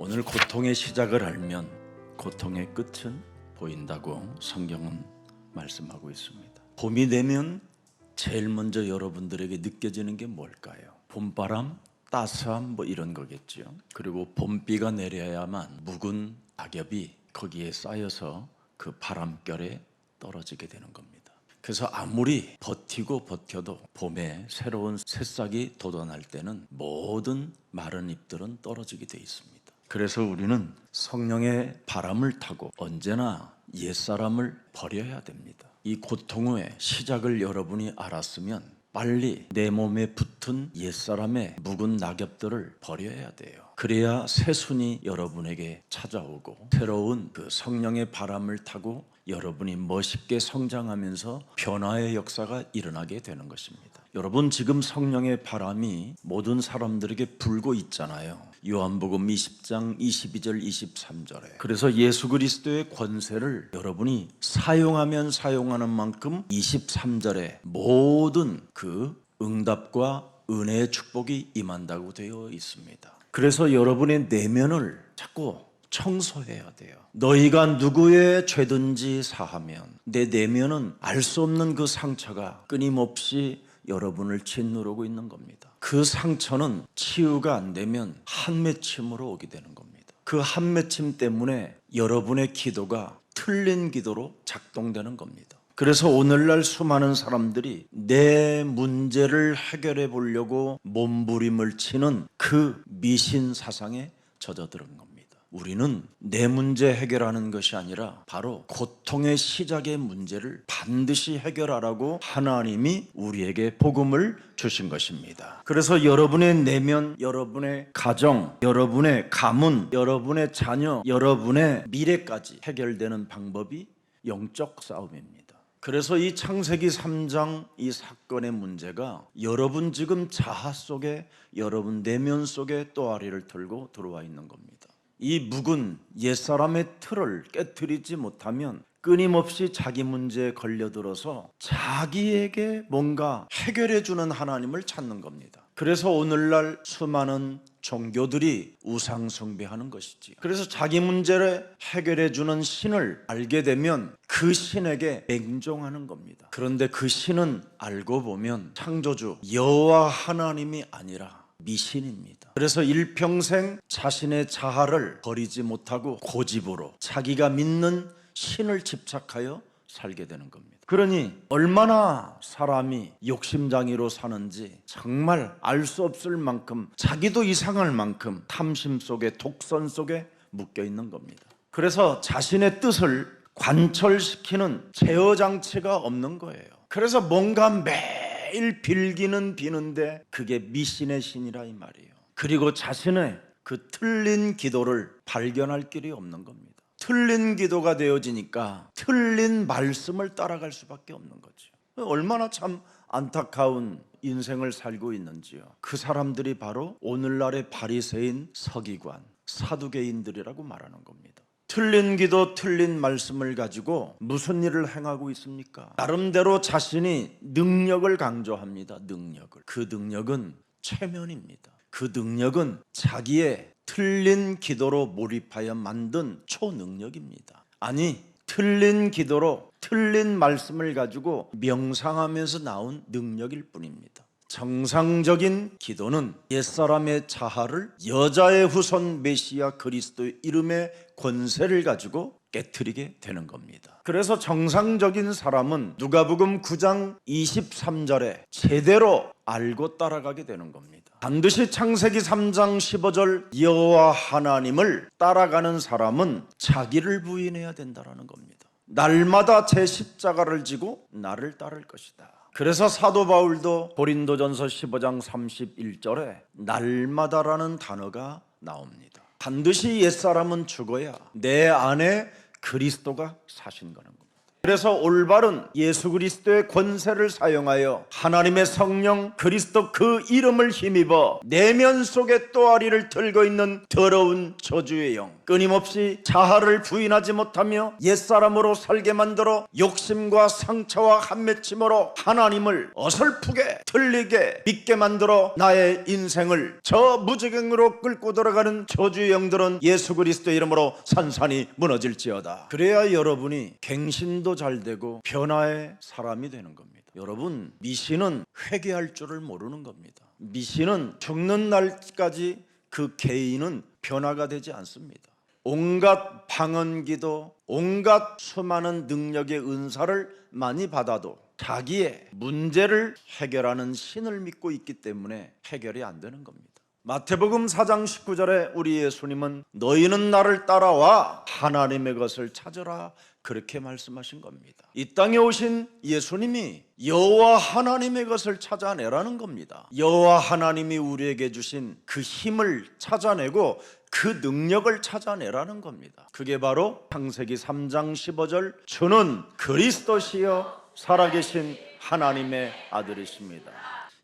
오늘 고통의 시작을 알면 고통의 끝은 보인다고 성경은 말씀하고 있습니다. 봄이 되면 제일 먼저 여러분들에게 느껴지는 게 뭘까요? 봄바람, 따스함 이런 거겠죠. 그리고 봄비가 내려야만 묵은 낙엽이 거기에 쌓여서 그 바람결에 떨어지게 되는 겁니다. 그래서 아무리 버텨도 봄에 새로운 새싹이 돋아날 때는 모든 마른 잎들은 떨어지게 돼 있습니다. 그래서 우리는 성령의 바람을 타고 언제나 옛사람을 버려야 됩니다. 이 고통의 시작을 여러분이 알았으면 빨리 내 몸에 붙은 옛사람의 묵은 낙엽들을 버려야 돼요. 그래야 새순이 여러분에게 찾아오고 새로운 그 성령의 바람을 타고 여러분이 멋있게 성장하면서 변화의 역사가 일어나게 되는 것입니다. 여러분, 지금 성령의 바람이 모든 사람들에게 불고 있잖아요. 요한복음 20장 22절 23절에. 그래서 예수 그리스도의 권세를 여러분이 사용하면 사용하는 만큼 23절에 모든 그 응답과 은혜의 축복이 임한다고 되어 있습니다. 그래서 여러분의 내면을 자꾸 청소해야 돼요. 너희가 누구의 죄든지 사하면, 내 내면은 알 수 없는 그 상처가 끊임없이 여러분을 짓누르고 있는 겁니다. 그 상처는 치유가 안 되면 한맺힘으로 오게 되는 겁니다. 그 한맺힘 때문에 여러분의 기도가 틀린 기도로 작동되는 겁니다. 그래서 오늘날 수많은 사람들이 내 문제를 해결해 보려고 몸부림을 치는 그 미신 사상에 젖어드는 겁니다. 우리는 내 문제 해결하는 것이 아니라 바로 고통의 시작의 문제를 반드시 해결하라고 하나님이 우리에게 복음을 주신 것입니다. 그래서 여러분의 내면, 여러분의 가정, 여러분의 가문, 여러분의 자녀, 여러분의 미래까지 해결되는 방법이 영적 싸움입니다. 그래서 이 창세기 3장 이 사건의 문제가 여러분 지금 자아 속에, 여러분 내면 속에 또아리를 들고 들어와 있는 겁니다. 이 묵은 옛사람의 틀을 깨트리지 못하면 끊임없이 자기 문제에 걸려들어서 자기에게 뭔가 해결해주는 하나님을 찾는 겁니다. 그래서 오늘날 수많은 종교들이 우상 숭배하는 것이지. 그래서 자기 문제를 해결해주는 신을 알게 되면 그 신에게 맹종하는 겁니다. 그런데 그 신은 알고 보면 창조주 여호와 하나님이 아니라 미신입니다. 그래서 일평생 자신의 자아를 버리지 못하고 고집으로 자기가 믿는 신을 집착하여 살게 되는 겁니다. 그러니 얼마나 사람이 욕심장애로 사는지 정말 알 수 없을 만큼, 자기도 이상할 만큼 탐심 속에, 독선 속에 묶여 있는 겁니다. 그래서 자신의 뜻을 관철시키는 제어 장치가 없는 거예요. 그래서 뭔가 매일 빌기는 비는데 그게 미신의 신이라 이 말이에요. 그리고 자신의 그 틀린 기도를 발견할 길이 없는 겁니다. 틀린 기도가 되어지니까 틀린 말씀을 따라갈 수밖에 없는 거죠. 얼마나 참 안타까운 인생을 살고 있는지요. 그 사람들이 바로 오늘날의 바리새인, 서기관, 사두개인들이라고 말하는 겁니다. 틀린 기도, 틀린 말씀을 가지고 무슨 일을 행하고 있습니까? 나름대로 자신이 능력을 강조합니다. 능력을. 그 능력은 최면입니다. 그 능력은 자기의 틀린 기도로 몰입하여 만든 초능력입니다. 아니, 틀린 기도로 틀린 말씀을 가지고 명상하면서 나온 능력일 뿐입니다. 정상적인 기도는 옛사람의 자아를 여자의 후손 메시아 그리스도의 이름의 권세를 가지고 깨트리게 되는 겁니다. 그래서 정상적인 사람은 누가복음 9장 23절에 제대로 알고 따라가게 되는 겁니다. 반드시 창세기 3장 15절 여호와 하나님을 따라가는 사람은 자기를 부인해야 된다는 겁니다. 날마다 제 십자가를 지고 나를 따를 것이다. 그래서 사도 바울도 고린도전서 15장 31절에 날마다라는 단어가 나옵니다. 반드시 옛사람은 죽어야 내 안에 그리스도가 사신 거는 겁니다. 그래서 올바른 예수 그리스도의 권세를 사용하여 하나님의 성령 그리스도 그 이름을 힘입어 내면 속에 또아리를 들고 있는 더러운 저주의 영, 끊임없이 자아를 부인하지 못하며 옛사람으로 살게 만들어 욕심과 상처와 한맺힘으로 하나님을 어설프게 들리게 믿게 만들어 나의 인생을 저 무지경으로 끌고 들어가는 저주의 영들은 예수 그리스도 이름으로 산산이 무너질지어다. 그래야 여러분이 갱신도 잘 되고 변화의 사람이 되는 겁니다. 여러분, 미신은 회개할 줄을 모르는 겁니다. 미신은 죽는 날까지 그 개인은 변화가 되지 않습니다. 온갖 방언기도, 온갖 수많은 능력의 은사를 많이 받아도 자기의 문제를 해결하는 신을 믿고 있기 때문에 해결이 안 되는 겁니다. 마태복음 4장 19절에 우리 예수님은 너희는 나를 따라와 하나님의 것을 찾으라 그렇게 말씀하신 겁니다. 이 땅에 오신 예수님이 여호와 하나님의 것을 찾아내라는 겁니다. 여호와 하나님이 우리에게 주신 그 힘을 찾아내고 그 능력을 찾아내라는 겁니다. 그게 바로 창세기 3장 15절 주는 그리스도시여 살아계신 하나님의 아들이십니다.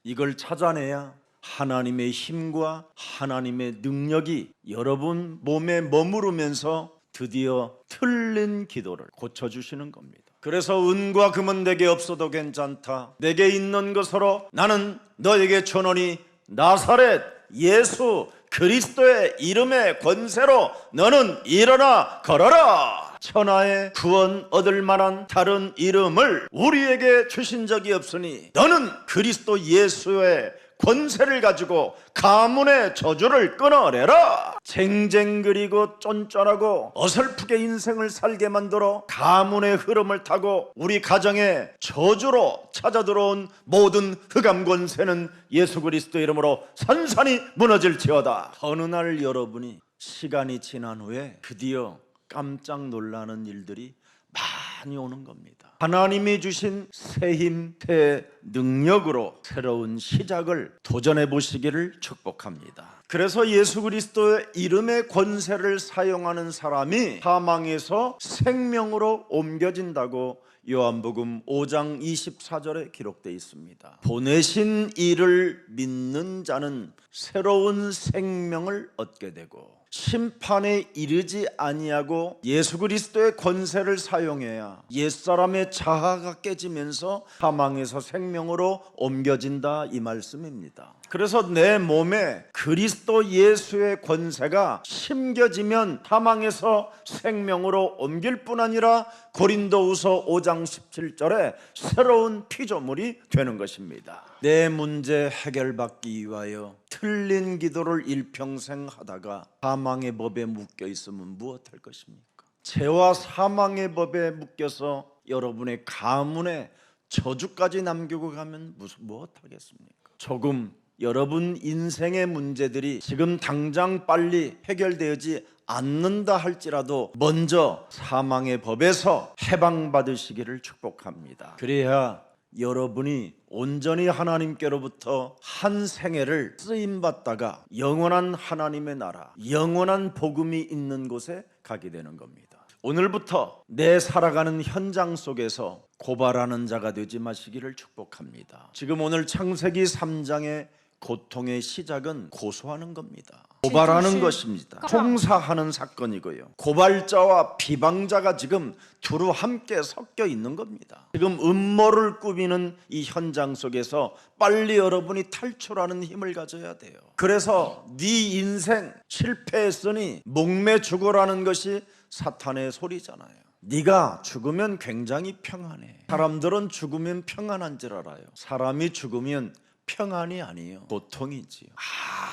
이걸 찾아내야 하나님의 힘과 하나님의 능력이 여러분 몸에 머무르면서 드디어 틀린 기도를 고쳐주시는 겁니다. 그래서 은과 금은 내게 없어도 괜찮다. 내게 있는 것으로 나는 너에게 주노니 나사렛 예수 그리스도의 이름의 권세로 너는 일어나 걸어라. 천하의 구원 얻을 만한 다른 이름을 우리에게 주신 적이 없으니 너는 그리스도 예수의 권세를 가지고 가문의 저주를 끊어내라. 쟁쟁그리고 쫀쫀하고 어설프게 인생을 살게 만들어 가문의 흐름을 타고 우리 가정에 저주로 찾아들어온 모든 흑암 권세는 예수 그리스도 이름으로 산산이 무너질지어다. 어느 날 여러분이 시간이 지난 후에 드디어 깜짝 놀라는 일들이 많이 오는 겁니다. 하나님이 주신 새 힘, 새 능력으로 새로운 시작을 도전해 보시기를 축복합니다. 그래서 예수 그리스도의 이름의 권세를 사용하는 사람이 사망에서 생명으로 옮겨진다고 요한복음 5장 24절에 기록되어 있습니다. 보내신 이를 믿는 자는 새로운 생명을 얻게 되고 심판에 이르지 아니하고 예수 그리스도의 권세를 사용해야 옛사람의 자아가 깨지면서 사망에서 생명으로 옮겨진다 이 말씀입니다. 그래서 내 몸에 그리스도 예수의 권세가 심겨지면 사망에서 생명으로 옮길 뿐 아니라 고린도후서 5장 17절에 새로운 피조물이 되는 것입니다. 내 문제 해결받기 위하여 틀린 기도를 일평생 하다가 사망의 법에 묶여 있으면 무엇할 것입니까? 죄와 사망의 법에 묶여서 여러분의 가문에 저주까지 남기고 가면 무엇하겠습니까? 조금 여러분 인생의 문제들이 지금 당장 빨리 해결되지 않는다 할지라도 먼저 사망의 법에서 해방받으시기를 축복합니다. 그래야 여러분이 온전히 하나님께로부터 한 생애를 쓰임받다가 영원한 하나님의 나라, 영원한 복음이 있는 곳에 가게 되는 겁니다. 오늘부터 내 살아가는 현장 속에서 고발하는 자가 되지 마시기를 축복합니다. 지금 오늘 창세기 3장의 고통의 시작은 고소하는 겁니다. 고발하는 것입니다. 총사하는 사건이고요. 고발자와 비방자가 지금 두루 함께 섞여 있는 겁니다. 지금 음모를 꾸미는 이 현장 속에서 빨리 여러분이 탈출하는 힘을 가져야 돼요. 그래서 네 인생 실패했으니 목매 죽으라는 것이 사탄의 소리잖아요. 네가 죽으면 굉장히 평안해. 사람들은 죽으면 평안한 줄 알아요. 사람이 죽으면 평안이 아니에요. 고통이지요.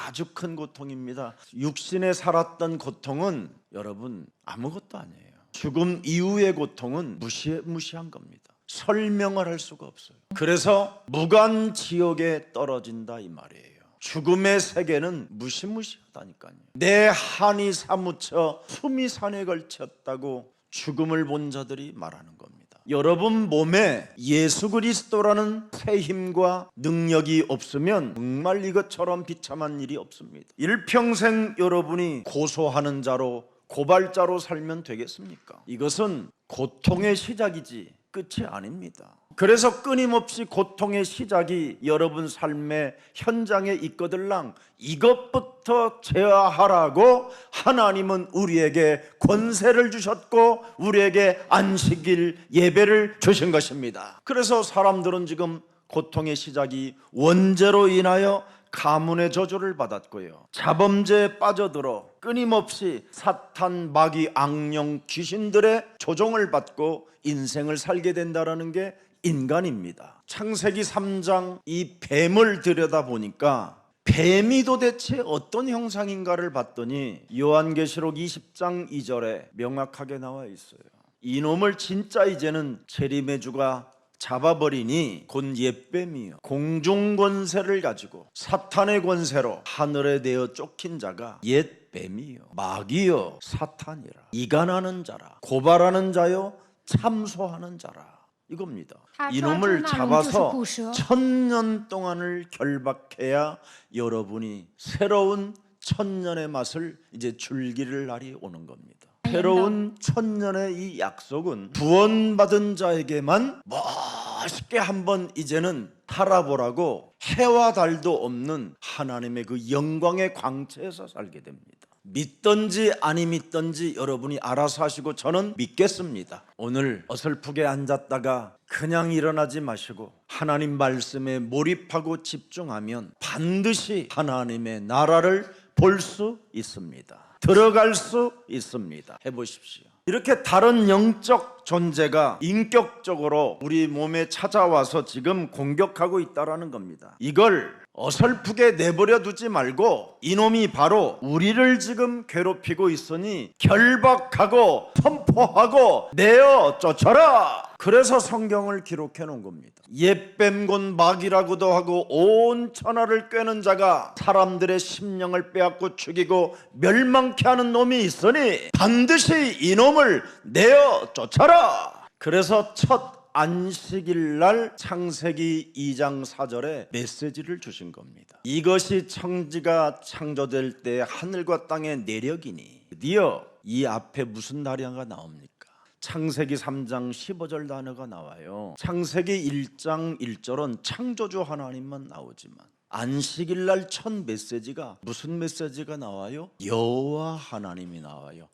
아주 큰 고통입니다. 육신에 살았던 고통은 여러분 아무것도 아니에요. 죽음 이후의 고통은 무시한 겁니다. 설명을 할 수가 없어요. 그래서 무간 지옥에 떨어진다 이 말이에요. 죽음의 세계는 무시무시하다니까요. 내 한이 사무쳐 숨이 산에 걸쳤다고 죽음을 본 자들이 말하는 겁니다. 여러분 몸에 예수 그리스도라는 새 힘과 능력이 없으면 정말 이것처럼 비참한 일이 없습니다. 일평생 여러분이 고소하는 자로 고발자로 살면 되겠습니까? 이것은 고통의 시작이지 끝이 아닙니다. 그래서 끊임없이 고통의 시작이 여러분 삶의 현장에 있거들랑 이것부터 제어하라고 하나님은 우리에게 권세를 주셨고 우리에게 안식일 예배를 주신 것입니다. 그래서 사람들은 지금 고통의 시작이 원죄로 인하여 가문의 저주를 받았고요, 자범죄에 빠져들어 끊임없이 사탄, 마귀, 악령, 귀신들의 조종을 받고 인생을 살게 된다는 게 인간입니다. 창세기 3장 이 뱀을 들여다보니까 뱀이 도대체 어떤 형상인가를 봤더니 요한계시록 20장 2절에 명확하게 나와 있어요. 이놈을 진짜 이제는 재림의주가 잡아버리니 곧 옛뱀이요 공중 권세를 가지고 사탄의 권세로 하늘에 내어 쫓긴 자가 옛뱀이요 마귀요 사탄이라, 이간하는 자라, 고발하는 자요 참소하는 자라, 이겁니다. 이놈을 잡아서 1000년 동안을 결박해야 여러분이 새로운 1000년의 맛을 이제 즐길 날이 오는 겁니다. 새로운 1000년의 이 약속은 구원받은 자에게만 멋있게 한번 이제는 살아보라고 해와 달도 없는 하나님의 그 영광의 광채에서 살게 됩니다. 믿든지 아니 믿든지 여러분이 알아서 하시고 저는 믿겠습니다. 오늘 어설프게 앉았다가 그냥 일어나지 마시고 하나님 말씀에 몰입하고 집중하면 반드시 하나님의 나라를 볼 수 있습니다. 들어갈 수 있습니다. 해보십시오. 이렇게 다른 영적 존재가 인격적으로 우리 몸에 찾아와서 지금 공격하고 있다는 겁니다. 이걸 어설프게 내버려 두지 말고 이놈이 바로 우리를 지금 괴롭히고 있으니 결박하고 선포하고 내어 쫓아라. 그래서 성경을 기록해 놓은 겁니다. 옛뱀 곧 마귀라고도 하고 온 천하를 꿰는 자가 사람들의 심령을 빼앗고 죽이고 멸망케 하는 놈이 있으니 반드시 이놈을 내어 쫓아라. 그래서 첫 안식일 날 창세기 2장 4절에 메시지를 주신 겁니다. 이것이 천지가 창조될 때 하늘과 땅의 내력이니. 드디어 이 앞에 무슨 단어가 나옵니까? 창세기 3장 15절 단어가 나와요. 창세기 1장 1절은 창조주 하나님만 나오지만 안식일 날 첫 메시지가 무슨 메시지가 나와요? 여호와 하나님이 나와요.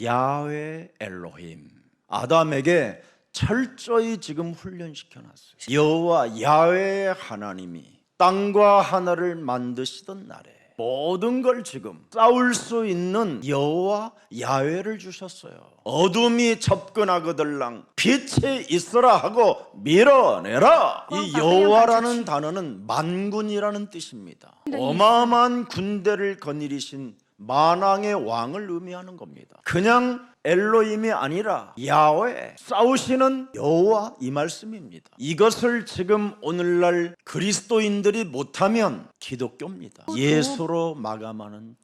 야훼 엘로힘. 아담에게 철저히 지금 훈련시켜놨어요. 여호와 야훼 하나님이 땅과 하늘을 만드시던 날에 모든 걸 지금 싸울 수 있는 여호와 야훼를 주셨어요. 어둠이 접근하거들랑 빛이 있으라 하고 밀어내라. 이 여호와라는 단어는 만군이라는 뜻입니다. 어마어마한 군대를 거느리신 만왕의 왕을 의미하는 겁니다. 그냥 엘로힘이 아니라 야훼, 싸우시는 여호와, 이 말씀입니다. 이것을 지금 오늘날 그리스도인들이 못하면 기독교입니다. 예수로 마감하는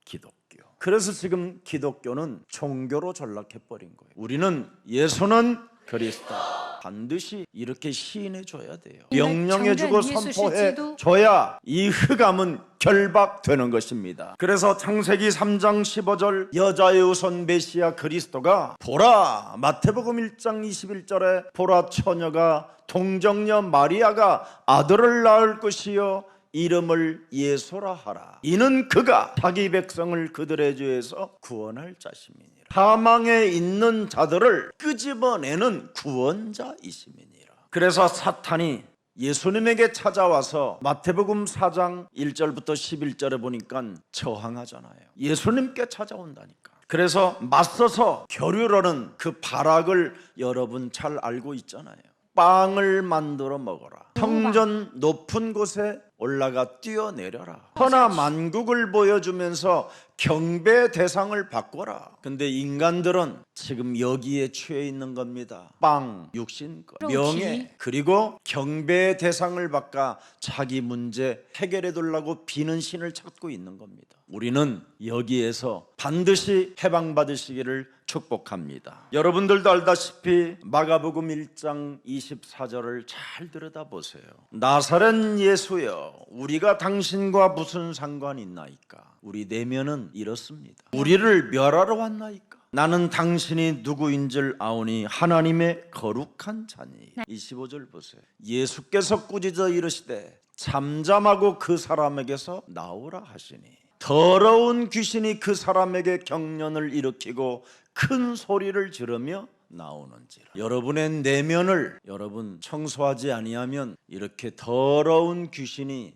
기독교. 그래서 지금 기독교는 종교로 전락해버린 거예요. 우리는 예수는 그리스도, 반드시 이렇게 시인해 줘야 돼요. 명령해 주고 선포해 줘야 이 흑암은 결박되는 것입니다. 그래서 창세기 3장 15절 여자의 우선 메시아 그리스도가 보라, 마태복음 1장 21절에 보라, 처녀가 동정녀 마리아가 아들을 낳을 것이요 이름을 예수라 하라. 이는 그가 자기 백성을 그들의 죄에서 구원할 자심이니라. 사망에 있는 자들을 끄집어내는 구원자이심이니라. 그래서 사탄이 예수님에게 찾아와서 마태복음 4장 1절부터 11절에 보니까 저항하잖아요. 예수님께 찾아온다니까. 그래서 맞서서 교류하는 그 발악을 여러분 잘 알고 있잖아요. 빵을 만들어 먹어라. 성전 높은 곳에 올라가 뛰어내려라. 천하만국을 보여주면서 경배 대상을 바꿔라. 근데 인간들은 지금 여기에 취해 있는 겁니다. 빵, 육신것, 명예, 그리고 경배 대상을 바꿔 자기 문제 해결해 두려고 비는 신을 찾고 있는 겁니다. 우리는 여기에서 반드시 해방받으시기를 축복합니다. 여러분들도 알다시피 마가복음 1장 24절을 잘 들여다보세요. 나사렛 예수여, 우리가 당신과 무슨 상관이 있나이까? 우리 내면은 이렇습니다. 우리를 멸하러 왔나이까? 나는 당신이 누구인 줄 아오니 하나님의 거룩한 자니. 25절 보세요. 예수께서 꾸짖어 이르시되 잠잠하고 그 사람에게서 나오라 하시니 더러운 귀신이 그 사람에게 경련을 일으키고 큰 소리를 지르며 나오는지라. 여러분의 내면을 여러분 청소하지 아니하면 이렇게 더러운 귀신이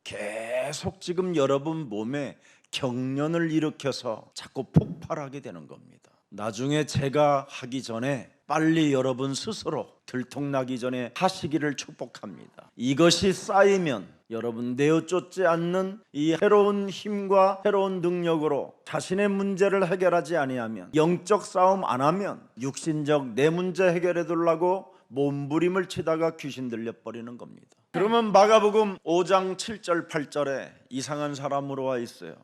계속 지금 여러분 몸에 경련을 일으켜서 자꾸 폭발하게 되는 겁니다. 나중에 제가 하기 전에 빨리 여러분 스스로 들통나기 전에 하시기를 축복합니다. 이것이 쌓이면 여러분 내어쫓지 않는 이 새로운 힘과 새로운 능력으로 자신의 문제를 해결하지 아니하면, 영적 싸움 안 하면 육신적 내 문제 해결해 두려고 몸부림을 치다가 귀신 들려버리는 겁니다. 그러면 마가복음 5장 7절 8절에 이상한 사람으로 와 있어요.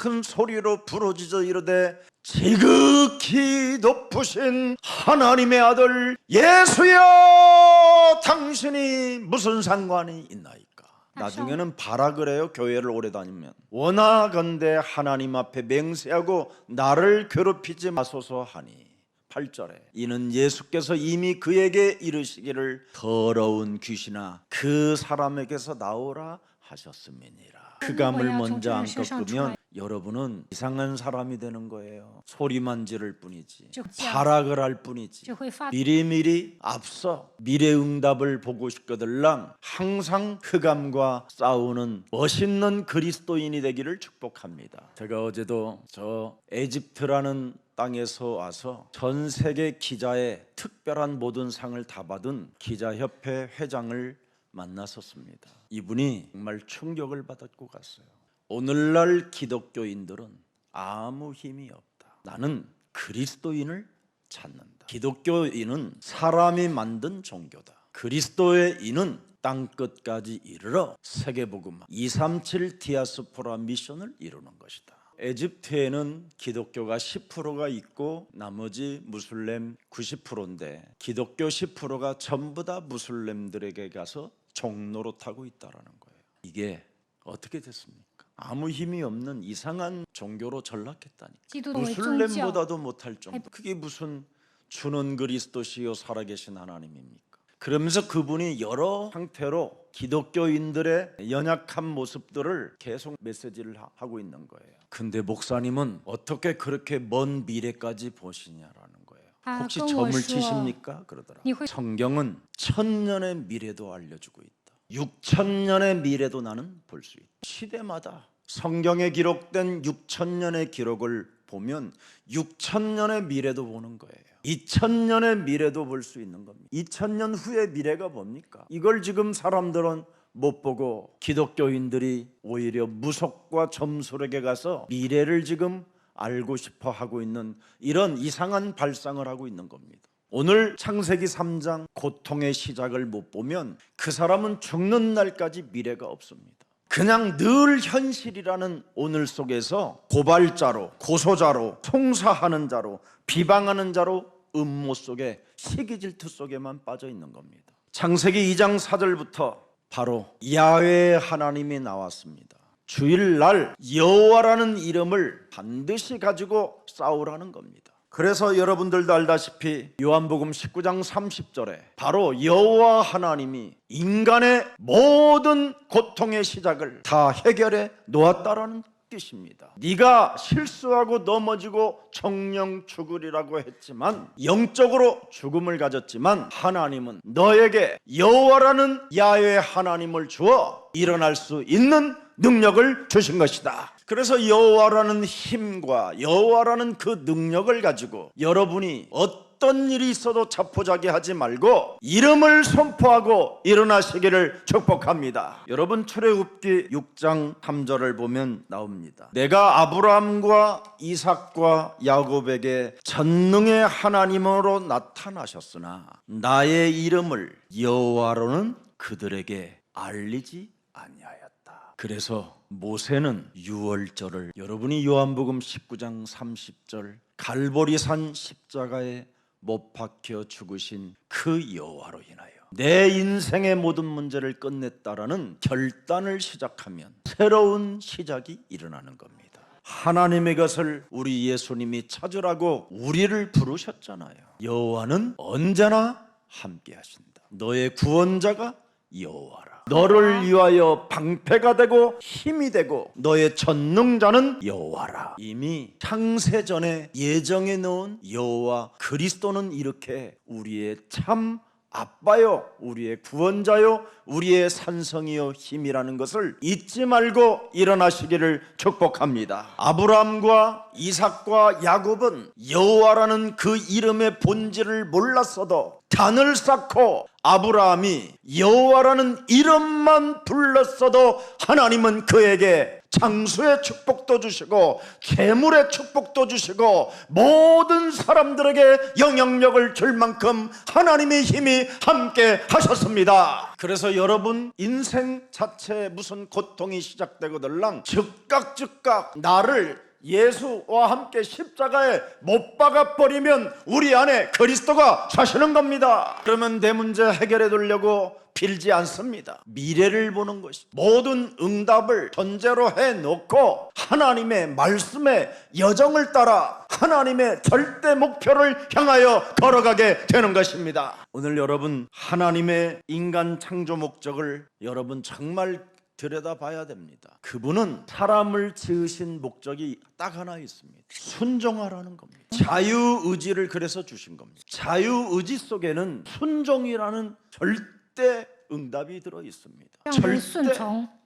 큰 소리로 부르짖어 이르되 지극히 높으신 하나님의 아들 예수여 당신이 무슨 상관이 있나이까. 나중에는 바라 그래요. 교회를 오래 다니면 원하건대 하나님 앞에 맹세하고 나를 괴롭히지 마소서 하니 8절에 이는 예수께서 이미 그에게 이르시기를 더러운 귀신아 그 사람에게서 나오라 하셨음이니라. 흑암을 먼저 안 꺾으면 여러분은 이상한 사람이 되는 거예요. 소리만 지를 뿐이지, 발악을 할 뿐이지, 미리미리 앞서 미래응답을 보고 싶거들랑 항상 흑암과 싸우는 멋있는 그리스도인이 되기를 축복합니다. 제가 어제도 저 에집트라는 땅에서 와서 전 세계 기자의 특별한 모든 상을 다 받은 기자협회 회장을 만났었습니다. 이분이 정말 충격을 받았고 갔어요. 오늘날 기독교인들은 아무 힘이 없다. 나는 그리스도인을 찾는다. 기독교인은 사람이 만든 종교다. 그리스도의 인은 땅끝까지 이르러 세계복음화 237 디아스포라 미션을 이루는 것이다. 에집트에는 기독교가 10%가 있고 나머지 무슬림 90%인데 기독교 10%가 전부 다 무슬림들에게 가서 종노릇하고 있다라는 거예요. 이게 어떻게 됐습니까? 아무 힘이 없는 이상한 종교로 전락했다니까. 무슬림보다도 못할 정도. 그게 무슨 주는 그리스도시요 살아계신 하나님입니까? 그러면서 그분이 여러 형태로 기독교인들의 연약한 모습들을 계속 메시지를 하고 있는 거예요. 근데 목사님은 어떻게 그렇게 먼 미래까지 보시냐라는 거예요. 혹시 점을 치십니까? 그러더라. 성경은 1000년의 미래도 알려주고 있다. 6000년의 미래도 나는 볼 수 있다. 시대마다 성경에 기록된 6000년의 기록을 보면 6000년의 미래도 보는 거예요. 2000년의 미래도 볼 수 있는 겁니다. 2000년 후의 미래가 뭡니까? 이걸 지금 사람들은 못 보고 기독교인들이 오히려 무속과 점술에게 가서 미래를 지금 알고 싶어 하고 있는 이런 이상한 발상을 하고 있는 겁니다. 오늘 창세기 3장 고통의 시작을 못 보면 그 사람은 죽는 날까지 미래가 없습니다. 그냥 늘 현실이라는 오늘 속에서 고발자로, 고소자로, 송사하는 자로, 비방하는 자로 음모 속에 시기질투 속에만 빠져 있는 겁니다. 창세기 2장 4절부터 바로 야훼 하나님이 나왔습니다. 주일날 여호와라는 이름을 반드시 가지고 싸우라는 겁니다. 그래서 여러분들도 알다시피 요한복음 19장 30절에 바로 여호와 하나님이 인간의 모든 고통의 시작을 다 해결해 놓았다라는 뜻입니다. 네가 실수하고 넘어지고 정령 죽으리라고 했지만, 영적으로 죽음을 가졌지만 하나님은 너에게 여호와라는 야훼 하나님을 주어 일어날 수 있는 능력을 주신 것이다. 그래서 여호와라는 힘과 여호와라는 그 능력을 가지고 여러분이 어떤 일이 있어도 자포자기하지 말고 이름을 선포하고 일어나시기를 축복합니다. 여러분 출애굽기 6장 3절을 보면 나옵니다. 내가 아브라함과 이삭과 야곱에게 전능의 하나님으로 나타나셨으나 나의 이름을 여호와로는 그들에게 알리지 아니하였다. 그래서 모세는 유월절을 여러분이 요한복음 19장 30절 갈보리산 십자가에 못 박혀 죽으신 그 여호와로 인하여 내 인생의 모든 문제를 끝냈다라는 결단을 시작하면 새로운 시작이 일어나는 겁니다. 하나님의 것을 우리 예수님이 찾으라고 우리를 부르셨잖아요. 여호와는 언제나 함께 하신다. 너의 구원자가 여호와라. 너를 위하여 방패가 되고 힘이 되고 너의 전능자는 여호와라. 이미 창세전에 예정해 놓은 여호와 그리스도는 이렇게 우리의 참 아빠요, 우리의 구원자요, 우리의 산성이요 힘이라는 것을 잊지 말고 일어나시기를 축복합니다. 아브라함과 이삭과 야곱은 여호와라는 그 이름의 본질을 몰랐어도 단을 쌓고 아브라함이 여호와라는 이름만 불렀어도 하나님은 그에게 장수의 축복도 주시고 재물의 축복도 주시고 모든 사람들에게 영향력을 줄 만큼 하나님의 힘이 함께 하셨습니다. 그래서 여러분 인생 자체에 무슨 고통이 시작되거들랑 즉각 나를 예수와 함께 십자가에 못 박아버리면 우리 안에 그리스도가 사시는 겁니다. 그러면 내 문제 해결해 두려고 빌지 않습니다. 미래를 보는 것이 모든 응답을 전제로 해놓고 하나님의 말씀의 여정을 따라 하나님의 절대 목표를 향하여 걸어가게 되는 것입니다. 오늘 여러분 하나님의 인간 창조 목적을 여러분 정말 들여다봐야 됩니다. 그분은 사람을 지으신 목적이 딱 하나 있습니다. 순종하라는 겁니다. 자유의지를 그래서 주신 겁니다. 자유의지 속에는 순종이라는 절대 응답이 들어 있습니다. 절대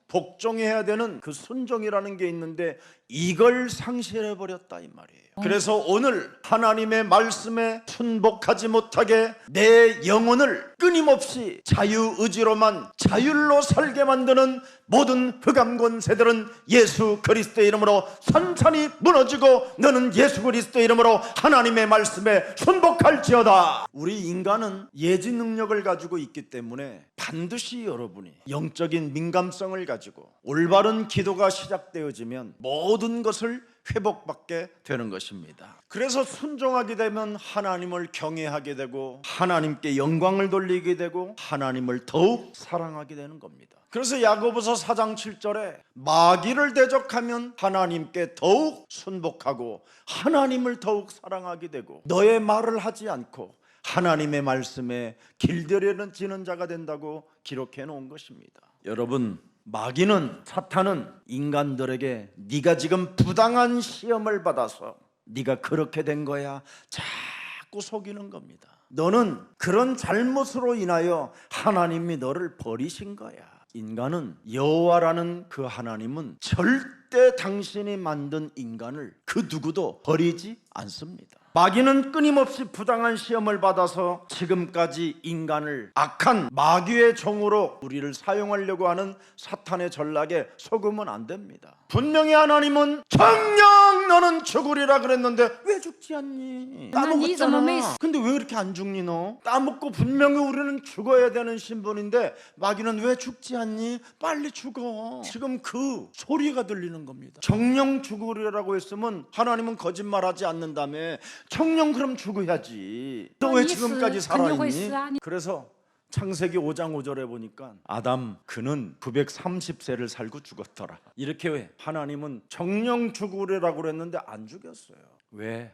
복종해야 되는 그 순종이라는 게 있는데 이걸 상실해 버렸다 이 말이에요. 그래서 오늘 하나님의 말씀에 순복하지 못하게 내 영혼을 끊임없이 자유의지로만 자율로 살게 만드는 모든 흑암 권세들은 예수 그리스도의 이름으로 산산이 무너지고 너는 예수 그리스도의 이름으로 하나님의 말씀에 순복할지어다. 우리 인간은 예지 능력을 가지고 있기 때문에 반드시 여러분이 영적인 민감성을 가지고 올바른 기도가 시작되어지면 모든 것을 회복받게 되는 것입니다. 그래서 순종하게 되면 하나님을 경외하게 되고 하나님께 영광을 돌리게 되고 하나님을 더욱 사랑하게 되는 겁니다. 그래서 야고보서 4장 7절에 마귀를 대적하면 하나님께 더욱 순복하고 하나님을 더욱 사랑하게 되고 너의 말을 하지 않고 하나님의 말씀에 길들여지는 자가 된다고 기록해 놓은 것입니다. 여러분 마귀는 사탄은 인간들에게 네가 지금 부당한 시험을 받아서 네가 그렇게 된 거야 자꾸 속이는 겁니다. 너는 그런 잘못으로 인하여 하나님이 너를 버리신 거야. 인간은 여호와라는 그 하나님은 절대 당신이 만든 인간을 그 누구도 버리지 않습니다. 마귀는 끊임없이 부당한 시험을 받아서 지금까지 인간을 악한 마귀의 종으로 우리를 사용하려고 하는 사탄의 전략에 속으면 안 됩니다. 분명히 하나님은 정녕 너는 죽으리라 그랬는데 왜 죽지 않니? 따먹었잖아. 근데 왜 이렇게 안 죽니 너? 따먹고 분명히 우리는 죽어야 되는 신분인데 마귀는 왜 죽지 않니? 빨리 죽어. 지금 그 소리가 들리는 겁니다. 정녕 죽으리라고 했으면 하나님은 거짓말하지 않는다며 정녕 그럼 죽어야지. 너 왜 지금까지 살아있니? 그래서 창세기 5장 5절에 보니까 아담 그는 930세를 살고 죽었더라. 이렇게 왜 하나님은 정녕 죽으리라고 그랬는데 안 죽였어요. 왜?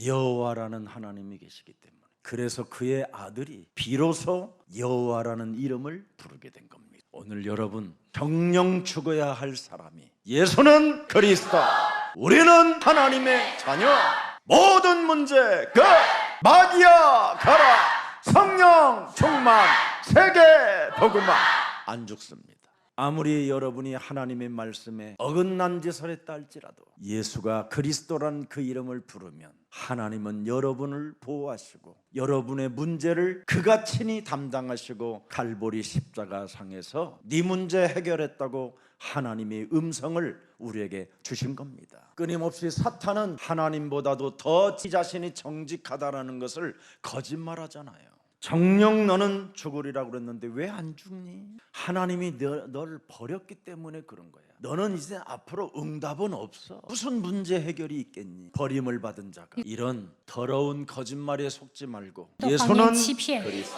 여호와라는 하나님이 계시기 때문에. 그래서 그의 아들이 비로소 여호와라는 이름을 부르게 된 겁니다. 오늘 여러분 정녕 죽어야 할 사람이 예수는 그리스도, 우리는 하나님의 자녀. 모든 문제 끝. 마귀야 가라. 성령 충만. 세계 복음화. 안 죽습니다. 아무리 여러분이 하나님의 말씀에 어긋난 짓을 했다 할지라도 예수가 그리스도란 그 이름을 부르면 하나님은 여러분을 보호하시고 여러분의 문제를 그가 친히 담당하시고 갈보리 십자가상에서 네 문제 해결했다고 하나님의 음성을 우리에게 주신 겁니다. 끊임없이 사탄은 하나님보다도 더 지 자신이 정직하다라는 것을 거짓말하잖아요. 정녕 너는 죽으리라고 그랬는데 왜 안 죽니? 하나님이 너를 버렸기 때문에 그런 거야. 너는 이제 앞으로 응답은 없어. 무슨 문제 해결이 있겠니? 버림을 받은 자가. 이런 더러운 거짓말에 속지 말고 예수는 그리스도,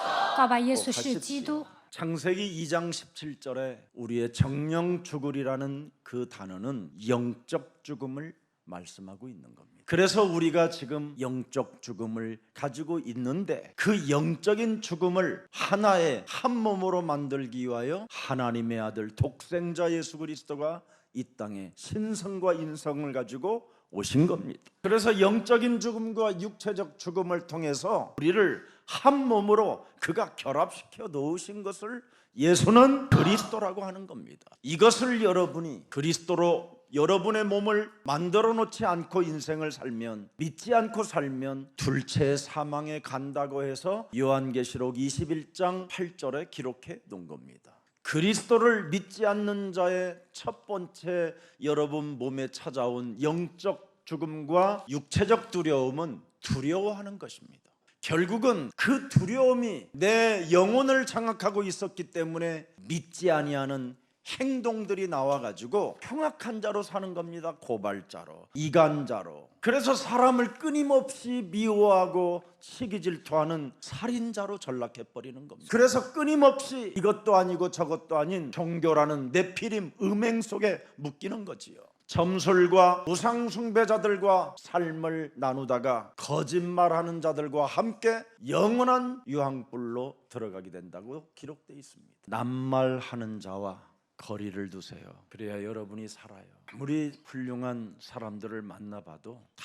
창세기 2장 17절에 우리의 정령 죽으리라는 그 단어는 영적 죽음을 말씀하고 있는 겁니다. 그래서 우리가 지금 영적 죽음을 가지고 있는데 그 영적인 죽음을 하나의 한 몸으로 만들기 위하여 하나님의 아들 독생자 예수 그리스도가 이 땅에 신성과 인성을 가지고 오신 겁니다. 그래서 영적인 죽음과 육체적 죽음을 통해서 우리를 한 몸으로 그가 결합시켜 놓으신 것을 예수는 그리스도라고 하는 겁니다. 이것을 여러분이 그리스도로 여러분의 몸을 만들어 놓지 않고 인생을 살면, 믿지 않고 살면 둘째 사망에 간다고 해서 요한계시록 21장 8절에 기록해 놓은 겁니다. 그리스도를 믿지 않는 자의 첫 번째 여러분 몸에 찾아온 영적 죽음과 육체적 두려움은 두려워하는 것입니다. 결국은 그 두려움이 내 영혼을 장악하고 있었기 때문에 믿지 아니하는 행동들이 나와가지고 흉악한 자로 사는 겁니다. 고발자로, 이간자로. 그래서 사람을 끊임없이 미워하고 시기 질투하는 살인자로 전락해버리는 겁니다. 그래서 끊임없이 이것도 아니고 저것도 아닌 종교라는 네피림 음행 속에 묶이는 거지요. 점술과 우상 숭배자들과 삶을 나누다가 거짓말하는 자들과 함께 영원한 유황불로 들어가게 된다고 기록되어 있습니다. 낱말하는 자와 거리를 두세요. 그래야 여러분이 살아요. 아무리 훌륭한 사람들을 만나봐도 다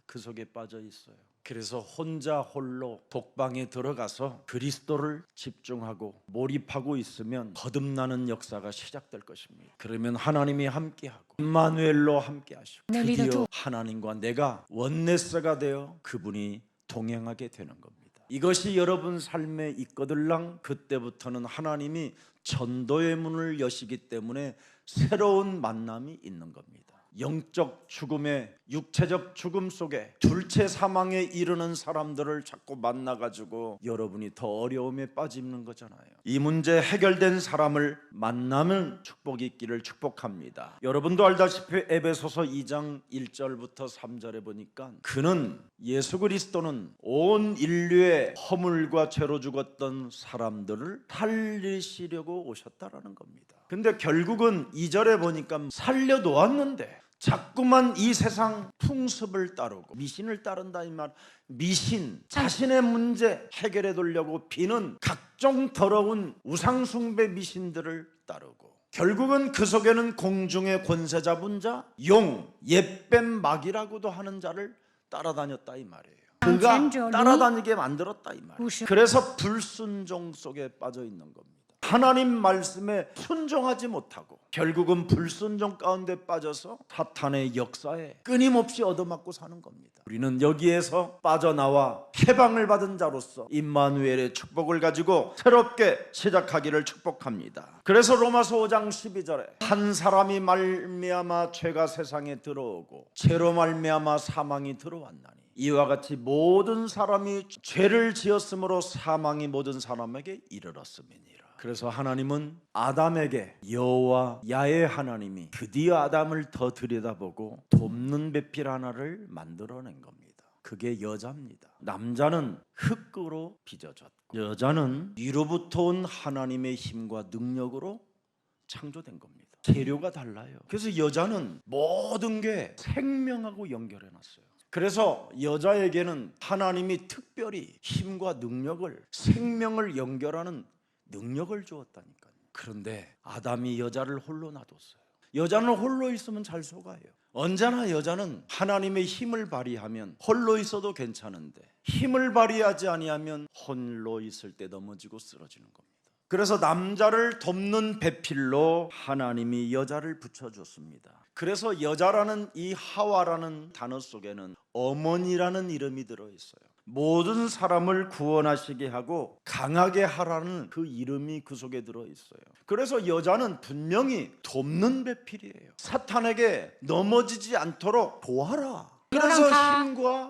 그 속에 빠져 있어요. 그래서 혼자 홀로 독방에 들어가서 그리스도를 집중하고 몰입하고 있으면 거듭나는 역사가 시작될 것입니다. 그러면 하나님이 함께하고 임마누엘로 함께하시고 드디어 하나님과 내가 원네스가 되어 그분이 동행하게 되는 겁니다. 이것이 여러분 삶에 있거들랑 그때부터는 하나님이 전도의 문을 여시기 때문에 새로운 만남이 있는 겁니다. 영적 죽음의 육체적 죽음 속에 둘째 사망에 이르는 사람들을 자꾸 만나가지고 여러분이 더 어려움에 빠지는 거잖아요. 이 문제 해결된 사람을 만나면 축복이 있기를 축복합니다. 여러분도 알다시피 에베소서 2장 1절부터 3절에 보니까 그는 예수 그리스도는 온 인류의 허물과 죄로 죽었던 사람들을 살리시려고 오셨다라는 겁니다. 근데 결국은 2절에 보니까 살려놓았는데 자꾸만 이 세상 풍습을 따르고 미신을 따른다 이 말. 미신, 자신의 문제 해결해 두려고 비는 각종 더러운 우상숭배 미신들을 따르고 결국은 그 속에는 공중의 권세 잡은 자, 용, 옛뱀 마귀라고도 하는 자를 따라다녔다 이 말이에요. 그가 따라다니게 만들었다 이 말이에요. 그래서 불순종 속에 빠져 있는 겁니다. 하나님 말씀에 순종하지 못하고 결국은 불순종 가운데 빠져서 사탄의 역사에 끊임없이 얻어맞고 사는 겁니다. 우리는 여기에서 빠져나와 해방을 받은 자로서 임마누엘의 축복을 가지고 새롭게 시작하기를 축복합니다. 그래서 로마서 5장 12절에 한 사람이 말미암아 죄가 세상에 들어오고 죄로 말미암아 사망이 들어왔나니 이와 같이 모든 사람이 죄를 지었으므로 사망이 모든 사람에게 이르렀음이니라. 그래서 하나님은 아담에게 여호와 야훼 하나님이 드디어 아담을 더 들여다보고 돕는 배필 하나를 만들어낸 겁니다. 그게 여자입니다. 남자는 흙으로 빚어졌고 여자는 위로부터 온 하나님의 힘과 능력으로 창조된 겁니다. 재료가 달라요. 그래서 여자는 모든 게 생명하고 연결해놨어요. 그래서 여자에게는 하나님이 특별히 힘과 능력을, 생명을 연결하는 능력을 주었다니까요. 그런데 아담이 여자를 홀로 놔뒀어요. 여자는 홀로 있으면 잘 속아요. 언제나 여자는 하나님의 힘을 발휘하면 홀로 있어도 괜찮은데 힘을 발휘하지 아니하면 홀로 있을 때 넘어지고 쓰러지는 겁니다. 그래서 남자를 돕는 배필로 하나님이 여자를 붙여줬습니다. 그래서 여자라는 이 하와라는 단어 속에는 어머니라는 이름이 들어있어요. 모든 사람을 구원하시게 하고 강하게 하라는 그 이름이 그 속에 들어있어요. 그래서 여자는 분명히 돕는 배필이에요. 사탄에게 넘어지지 않도록 도와라. 그래서 힘과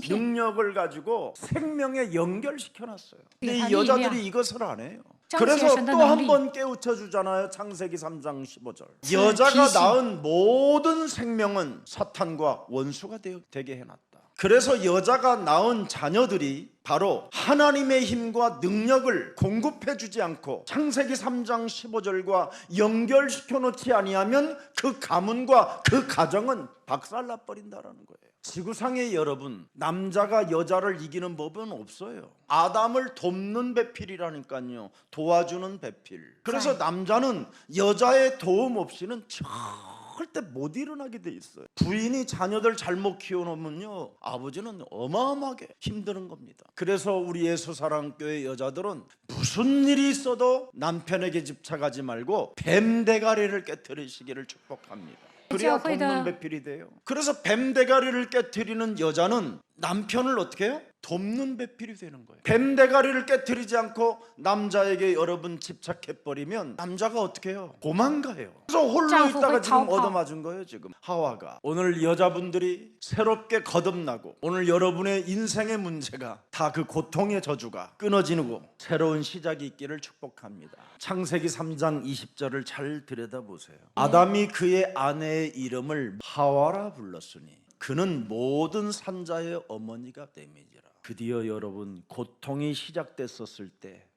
능력을 가지고 생명에 연결시켜놨어요. 근데 이 여자들이 이것을 안 해요. 그래서 또 한 번 깨우쳐 주잖아요. 창세기 3장 15절. 여자가 낳은 모든 생명은 사탄과 원수가 되게 해놨다. 그래서 여자가 낳은 자녀들이 바로 하나님의 힘과 능력을 공급해 주지 않고 창세기 3장 15절과 연결시켜 놓지 아니하면 그 가문과 그 가정은 박살나 버린다라는 거예요. 지구상의 여러분, 남자가 여자를 이기는 법은 없어요. 아담을 돕는 배필이라니까요. 도와주는 배필. 그래서 남자는 여자의 도움 없이는 절대 못 일어나게 돼 있어요. 부인이 자녀들 잘못 키워놓으면요, 아버지는 어마어마하게 힘드는 겁니다. 그래서 우리 예수사랑교회 여자들은 무슨 일이 있어도 남편에게 집착하지 말고 뱀 대가리를 깨뜨리시기를 축복합니다. 그래야 돕는 배필이 돼요. 그래서 뱀 대가리를 깨뜨리는 여자는 남편을 어떻게 해요? 돕는 배필이 되는 거예요. 뱀 대가리를 깨뜨리지 않고 남자에게 여러분 집착해버리면 남자가 어떻게 해요? 도망가요. 그래서 홀로 있다가 지금 얻어맞은 거예요. 지금 하와가. 오늘 여자분들이 새롭게 거듭나고 오늘 여러분의 인생의 문제가 다 그 고통의 저주가 끊어지고 새로운 시작이 있기를 축복합니다. 창세기 3장 20절을 잘 들여다보세요. 아담이 그의 아내의 이름을 하와라 불렀으니 그는 모든 산자의 어머니가 됨이니라. 드디어 여러분, 고통이 시작됐었을 때,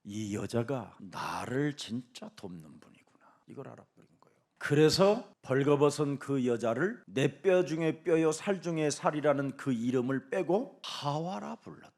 이 여자가 나를 진짜 돕는 분이구나, 이걸 알아버린 거예요. 그래서 벌거벗은 그 여자를 내 뼈 중에 뼈요 살 중에 살이라는 그 이름을 빼고 하와라 불렀다.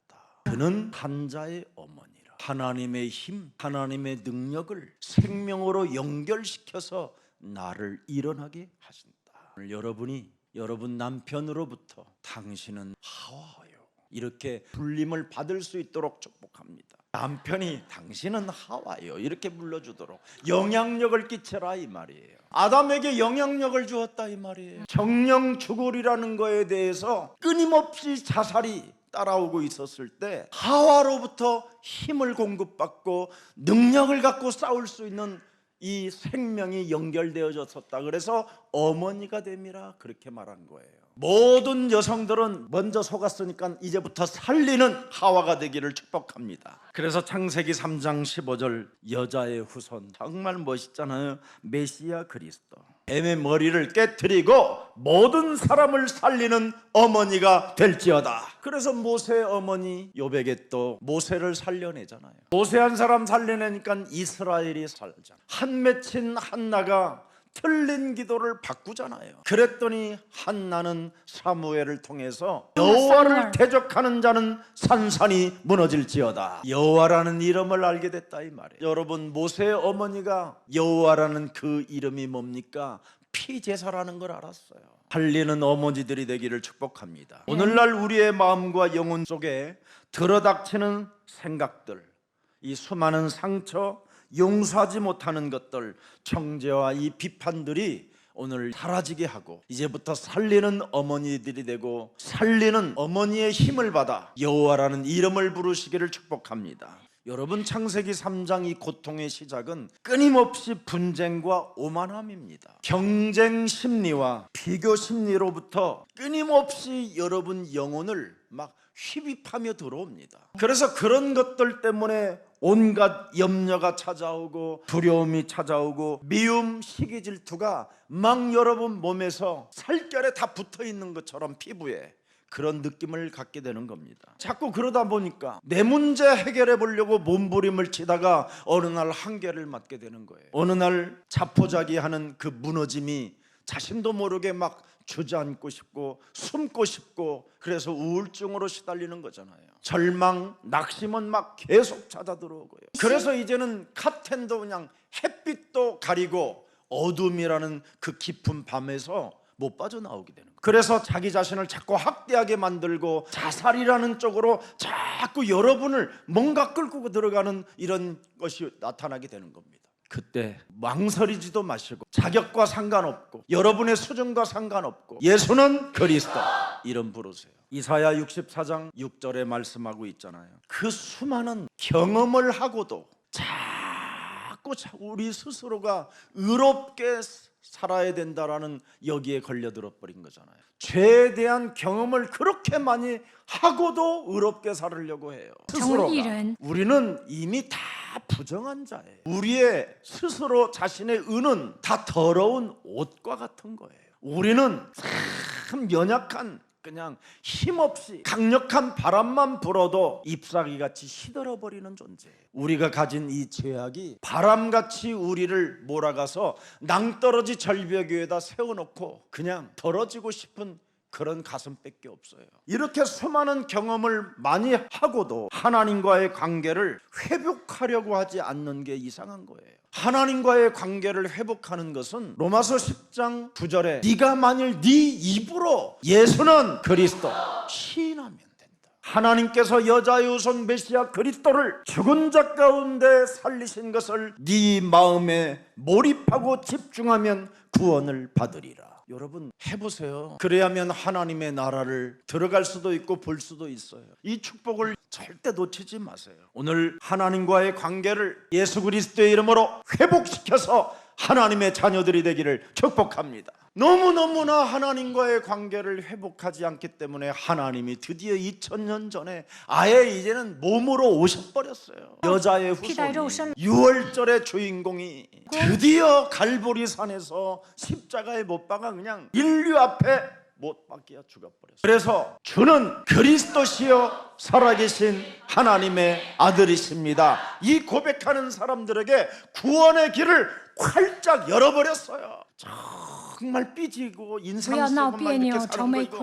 그는 산자의 어머니라. 하나님의 힘, 하나님의 능력을 생명으로 연결시켜서 나를 일어나게 하신다. 오늘 여러분이 여러분 남편으로부터 당신은 하와요, 이렇게 불림을 받을 수 있도록 축복합니다. 남편이 당신은 하와요, 이렇게 불러주도록 영향력을 끼쳐라 이 말이에요. 아담에게 영향력을 주었다 이 말이에요. 정령 죽으리라는 거에 대해서 끊임없이 자살이 따라오고 있었을 때 하와로부터 힘을 공급받고 능력을 갖고 싸울 수 있는 이 생명이 연결되어졌었다. 그래서 어머니가 됨이라 그렇게 말한 거예요. 모든 여성들은 먼저 속았으니까 이제부터 살리는 하와가 되기를 축복합니다. 그래서 창세기 3장 15절 여자의 후손, 정말 멋있잖아요. 메시아 그리스도, 뱀의 머리를 깨뜨리고 모든 사람을 살리는 어머니가 될지어다. 그래서 모세의 어머니 요백에 또 모세를 살려내잖아요. 모세 한 사람 살려내니까 이스라엘이 살잖아요. 한 맺힌 한나가 틀린 기도를 바꾸잖아요. 그랬더니 한나는 사무엘을 통해서 여호와를 대적하는 자는 산산이 무너질지어다, 여호와라는 이름을 알게 됐다 이 말이에요. 여러분, 모세의 어머니가 여호와라는 그 이름이 뭡니까? 피제사라는 걸 알았어요. 살리는 어머니들이 되기를 축복합니다. 오늘날 우리의 마음과 영혼 속에 들어닥치는 생각들, 이 수많은 상처, 용서하지 못하는 것들, 정죄와 이 비판들이 오늘 사라지게 하고 이제부터 살리는 어머니들이 되고 살리는 어머니의 힘을 받아 여호와라는 이름을 부르시기를 축복합니다. 여러분, 창세기 3장 이 고통의 시작은 끊임없이 분쟁과 오만함입니다. 경쟁 심리와 비교 심리로부터 끊임없이 여러분 영혼을 막 휘비하며 들어옵니다. 그래서 그런 것들 때문에 온갖 염려가 찾아오고 두려움이 찾아오고 미움, 시기, 질투가 막 여러분 몸에서 살결에 다 붙어있는 것처럼 피부에 그런 느낌을 갖게 되는 겁니다. 자꾸 그러다 보니까 내 문제 해결해 보려고 몸부림을 치다가 어느 날 한계를 맞게 되는 거예요. 어느 날 자포자기하는 그 무너짐이 자신도 모르게 막 주저앉고 싶고 숨고 싶고, 그래서 우울증으로 시달리는 거잖아요. 절망, 낙심은 막 계속 찾아 들어오고요. 그래서 이제는 카텐도 그냥 햇빛도 가리고 어둠이라는 그 깊은 밤에서 못 빠져나오게 되는 거예요. 그래서 자기 자신을 자꾸 학대하게 만들고 자살이라는 쪽으로 자꾸 여러분을 뭔가 끌고 들어가는 이런 것이 나타나게 되는 겁니다. 그때 망설이지도 마시고 자격과 상관없고 여러분의 수준과 상관없고 예수는 그리스도 이름 부르세요. 이사야 64장 6절에 말씀하고 있잖아요. 그 수많은 경험을 하고도 자꾸 우리 스스로가 의롭게 살아야 된다라는 여기에 걸려들어 버린 거잖아요. 죄에 대한 경험을 그렇게 많이 하고도 의롭게 살으려고 해요. 스스로가. 우리는 이미 다 부정한 자예요. 우리의 스스로 자신의 은은 다 더러운 옷과 같은 거예요. 우리는 참 연약한 그냥 힘없이 강력한 바람만 불어도 잎사귀같이 시들어버리는 존재. 우리가 가진 이 죄악이 바람같이 우리를 몰아가서 낭떠러지 절벽 위에다 세워놓고 그냥 떨어지고 싶은 그런 가슴밖에 없어요. 이렇게 수많은 경험을 많이 하고도 하나님과의 관계를 회복하려고 하지 않는 게 이상한 거예요. 하나님과의 관계를 회복하는 것은 로마서 10장 9절에 네가 만일 네 입으로 예수는 그리스도 시인하면 된다. 하나님께서 여자의 우선 메시아 그리스도를 죽은 자 가운데 살리신 것을 네 마음에 몰입하고 집중하면 구원을 받으리라. 여러분 해보세요. 그래야면 하나님의 나라를 들어갈 수도 있고 볼 수도 있어요. 이 축복을 절대 놓치지 마세요. 오늘 하나님과의 관계를 예수 그리스도의 이름으로 회복시켜서 하나님의 자녀들이 되기를 축복합니다. 너무너무나 하나님과의 관계를 회복하지 않기 때문에 하나님이 드디어 2000년 전에 아예 이제는 몸으로 오셔버렸어요. 여자의 후손이, 유월절의 주인공이 드디어 갈보리 산에서 십자가에 못 박아 그냥 인류 앞에 못 박혀 죽어버렸어요. 그래서 주는 그리스도시요 살아계신 하나님의 아들이십니다. 이 고백하는 사람들에게 구원의 길을 활짝 열어버렸어요. 정말 삐지고 인상 쓰고 막 이렇게 사는 거 이거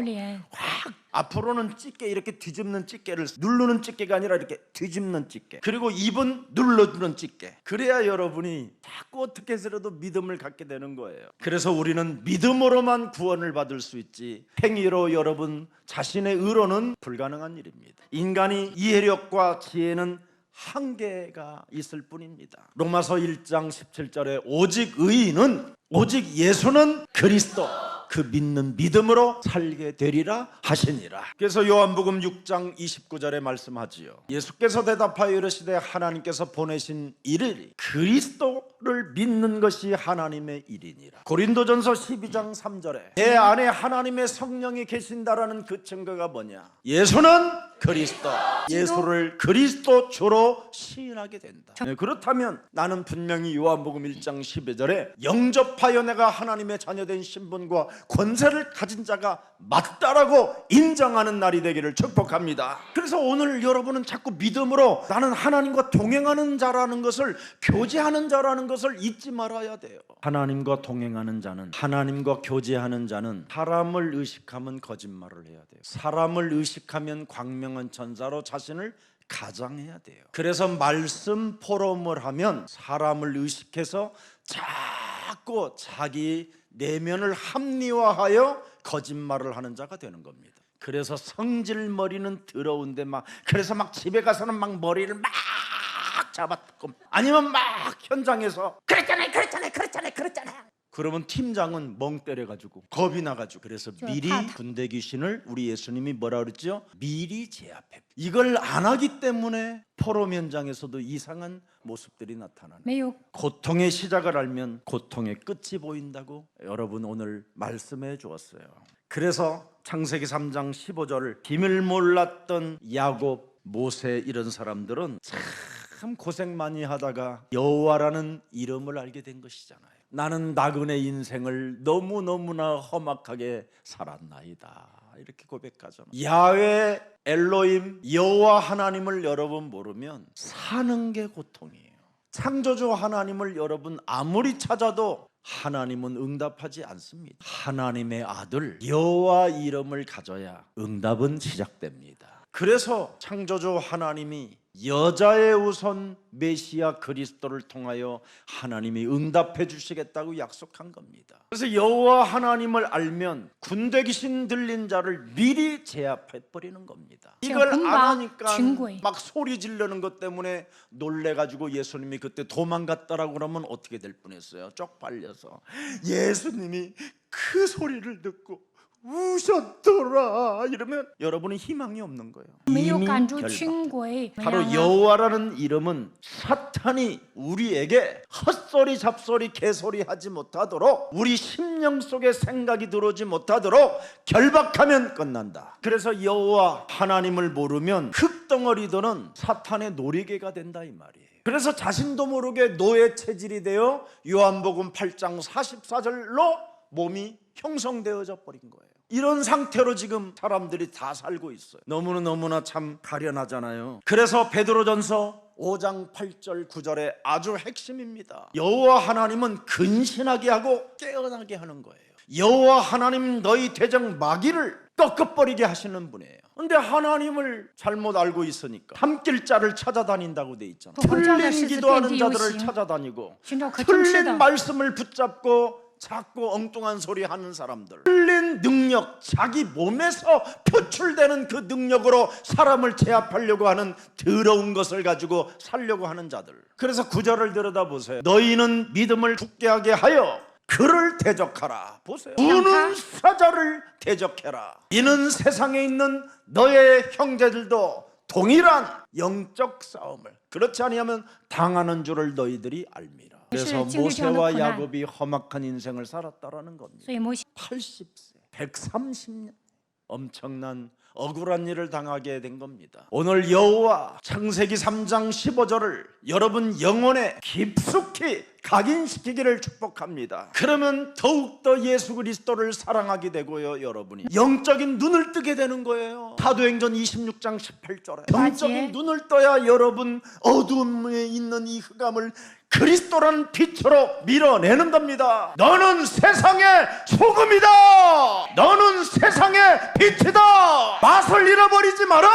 확 앞으로는 집게 이렇게 뒤집는 집게를 누르는 집게가 아니라 이렇게 뒤집는 집게, 그리고 입은 눌러주는 집게. 그래야 여러분이 자꾸 어떻게 해서라도 믿음을 갖게 되는 거예요. 그래서 우리는 믿음으로만 구원을 받을 수 있지 행위로 여러분 자신의 의로는 불가능한 일입니다. 인간이 이해력과 지혜는 한계가 있을 뿐입니다. 로마서 1장 17절에 오직 의인은 오직 예수는 그리스도 그 믿는 믿음으로 살게 되리라 하시니라. 그래서 요한복음 6장 29절에 말씀하지요. 예수께서 대답하여 이르시되 하나님께서 보내신 이를 그리스도를 믿는 것이 하나님의 일이니라. 고린도전서 12장 3절에 내 안에 하나님의 성령이 계신다라는 그 증거가 뭐냐? 예수는 그리스도, 예수를 그리스도 주로 시인하게 된다. 그렇다면 나는 분명히 요한복음 1장 12절에 영접하여 내가 하나님의 자녀된 신분과 권세를 가진 자가 맞다라고 인정하는 날이 되기를 축복합니다. 그래서 오늘 여러분은 자꾸 믿음으로 나는 하나님과 동행하는 자라는 것을, 교제하는 자라는 것을 잊지 말아야 돼요. 하나님과 동행하는 자는, 하나님과 교제하는 자는 사람을 의식하면 거짓말을 해야 돼요. 사람을 의식하면 광명한 천사로 자신을 가장해야 돼요. 그래서 말씀 포럼을 하면 사람을 의식해서 자꾸 자기 내면을 합리화하여 거짓말을 하는 자가 되는 겁니다. 그래서 성질머리는 더러운데 그래서 집에 가서는 머리를 막 잡아뜯고, 아니면 현장에서 그랬잖아요 그러면 팀장은 멍 때려가지고 겁이 나가지고, 그래서 미리 군대 귀신을 우리 예수님이 뭐라 그랬죠? 미리 제압해. 이걸 안 하기 때문에 포럼 현장에서도 이상한 모습들이 나타나는 거예요. 고통의 시작을 알면 고통의 끝이 보인다고 여러분 오늘 말씀해 주었어요. 그래서 창세기 3장 15절 비밀 몰랐던 야곱, 모세 이런 사람들은 참 고생 많이 하다가 여호와라는 이름을 알게 된 것이잖아요. 나는 나그네 인생을 너무너무나 험악하게 살았나이다 이렇게 고백하잖아요. 야훼 엘로힘 여호와 하나님을 여러분 모르면 사는 게 고통이에요. 창조주 하나님을 여러분 아무리 찾아도 하나님은 응답하지 않습니다. 하나님의 아들 여호와 이름을 가져야 응답은 시작됩니다. 그래서 창조주 하나님이 여자의 우선 메시아 그리스도를 통하여 하나님이 응답해 주시겠다고 약속한 겁니다. 그래서 여호와 하나님을 알면 군대 귀신 들린 자를 미리 제압해 버리는 겁니다. 이걸 안 하니까 막 소리 지르는 것 때문에 놀래가지고 예수님이 그때 도망갔다라고 그러면 어떻게 될 뻔했어요? 쪽팔려서 예수님이 그 소리를 듣고 우셨더라 이러면 여러분은 희망이 없는 거예요. 이미 결박됐다. 바로 여호와라는 이름은 사탄이 우리에게 헛소리 잡소리 개소리 하지 못하도록, 우리 심령 속에 생각이 들어오지 못하도록 결박하면 끝난다. 그래서 여호와 하나님을 모르면 흙덩어리들은 사탄의 놀이개가 된다 이 말이에요. 그래서 자신도 모르게 노예 체질이 되어 요한복음 8장 44절로 몸이 형성되어져 버린 거예요. 이런 상태로 지금 사람들이 다 살고 있어요. 너무나 참 가련하잖아요. 그래서 베드로전서 5장 8절 9절에 아주 핵심입니다. 여호와 하나님은 근신하게 하고 깨어나게 하는 거예요. 여호와 하나님 너희 대적 마귀를 꺾어버리게 하시는 분이에요. 근데 하나님을 잘못 알고 있으니까 함길자를 찾아다닌다고 돼 있잖아요. 틀린 기도하는 자들을 찾아다니고 틀린 말씀을 붙잡고 자꾸 엉뚱한 소리 하는 사람들, 틀린 능력, 자기 몸에서 표출되는 그 능력으로 사람을 제압하려고 하는 더러운 것을 가지고 살려고 하는 자들. 그래서 구절을 들여다보세요. 너희는 믿음을 굳게 하게 하여 그를 대적하라. 보세요. 우는 사자를 대적해라. 이는 세상에 있는 너의 형제들도 동일한 영적 싸움을, 그렇지 아니하면 당하는 줄을 너희들이 알미라. 그래서 모세와 야곱이 험악한 인생을 살았다라는 겁니다. 80세, 130년 엄청난 억울한 일을 당하게 된 겁니다. 오늘 여호와 창세기 3장 15절을 여러분 영혼에 깊숙이 각인시키기를 축복합니다. 그러면 더욱더 예수 그리스도를 사랑하게 되고요, 여러분이 영적인 눈을 뜨게 되는 거예요. 사도행전 26장 18절에 영적인 눈을 떠야 여러분 어두움에 있는 이 흑암을 그리스도라는 빛으로 밀어내는 겁니다. 너는 세상의 소금이다. 너는 세상의 빛이다. 맛을 잃어버리지 마라.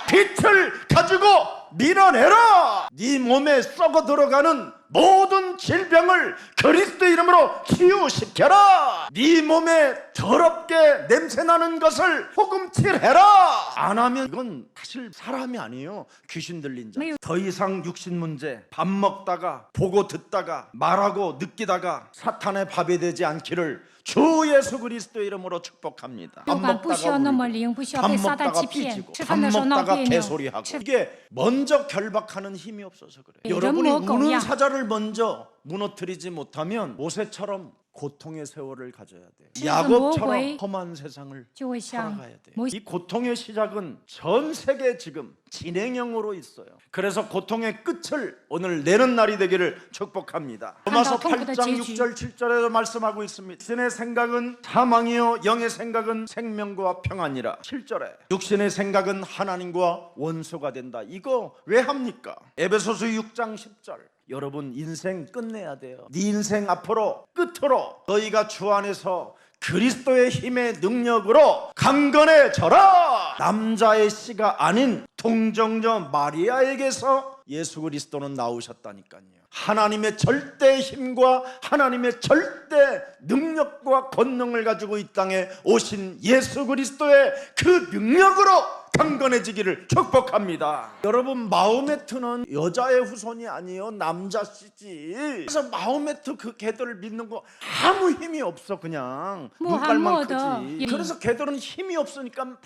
빛을 가지고 밀어내라. 네 몸에 썩어 들어가는 모든 질병을 그리스도 이름으로 치유시켜라. 네 몸에 더럽게 냄새나는 것을 호금칠해라. 안 하면 이건 사실 사람이 아니에요. 귀신 들린 자. 더 이상 육신 문제, 밥 먹다가 보고 듣다가 말하고 느끼다가 사탄의 밥이 되지 않기를 주 예수 그리스도 이름으로 축복합니다. 밥 먹다가 울고, 밥 먹다가 삐지고, 밥 먹다가 개소리하고, 이게 먼저 결박하는 힘이 없어서 그래요. 여러분이 우는 사자를 먼저 무너뜨리지 못하면 모세처럼 고통의 세월을 가져야 돼요. 야곱처럼 험한 세상을 살아가야 돼요. 이 고통의 시작은 전 세계 지금 진행형으로 있어요. 그래서 고통의 끝을 오늘 내는 날이 되기를 축복합니다. 로마서 8장 6절 7절에도 말씀하고 있습니다. 신의 생각은 사망이요 영의 생각은 생명과 평안이라. 7절에 육신의 생각은 하나님과 원수가 된다. 이거 왜 합니까? 에베소서 6장 10절 여러분 인생 끝내야 돼요. 네 인생 앞으로 끝으로 너희가 주 안에서 그리스도의 힘의 능력으로 강건해져라. 남자의 씨가 아닌 동정녀 마리아에게서 예수 그리스도는 나오셨다니까요. 하나님의 절대 힘과 하나님의 절대 능력과 권능을 가지고 이 땅에 오신 예수 그리스도의 그 능력으로 강건해지기를 축복합니다. 여러분 마호메트는 여자의 후손이 아니에요. 남자시지. 그래서 마호메트 그 걔들을 믿는 거 아무 힘이 없어. 그냥 눈깔만 크지. 그래서 걔들은 힘이 없으니까 막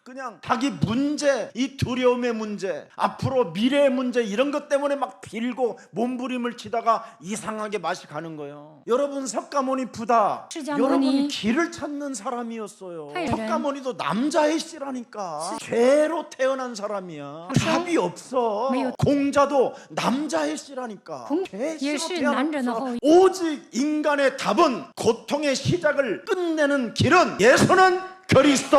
그냥 자기 문제, 이 두려움의 문제, 앞으로 미래의 문제 이런 것 때문에 막 빌고 몸부림을 치다가 이상하게 맛이 가는 거예요. 여러분 석가모니 부다 여러분 길을 찾는 사람이었어요. 석가모니도 남자의 씨라니까. 죄로 태어난 사람이야. 답이 없어. 공자도 남자의 씨라니까. 죄로 태어났어. 오직 인간의 답은 고통의 시작을 끝내는 길은 예수는 그리스도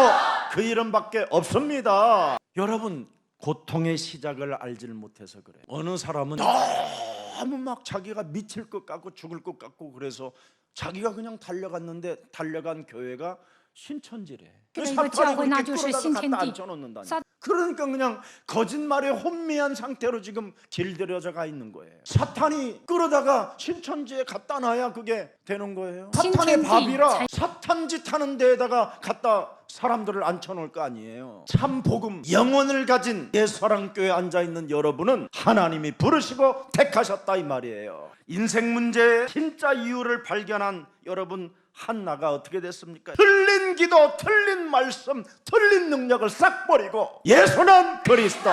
그 이름밖에 없습니다. 여러분 고통의 시작을 알지를 못해서 그래요. 어느 사람은 너무 막 자기가 미칠 것 같고 죽을 것 같고 그래서 자기가 그냥 달려갔는데 달려간 교회가 신천지래. 사탄이 그렇게 끌어다가 갖다 앉혀놓는다니. 그러니까 그냥 거짓말에 혼미한 상태로 지금 길들여져가 있는 거예요. 사탄이 끌어다가 신천지에 갖다 놔야 그게 되는 거예요. 사탄의 밥이라 사탄짓 하는 데에다가 갖다 사람들을 앉혀놓을 거 아니에요. 참 복음 영혼을 가진 예수사랑교회에 앉아있는 여러분은 하나님이 부르시고 택하셨다 이 말이에요. 인생 문제의 진짜 이유를 발견한 여러분 한나가 어떻게 됐습니까? 틀린 기도, 틀린 말씀, 틀린 능력을 싹 버리고 예수는 그리스도.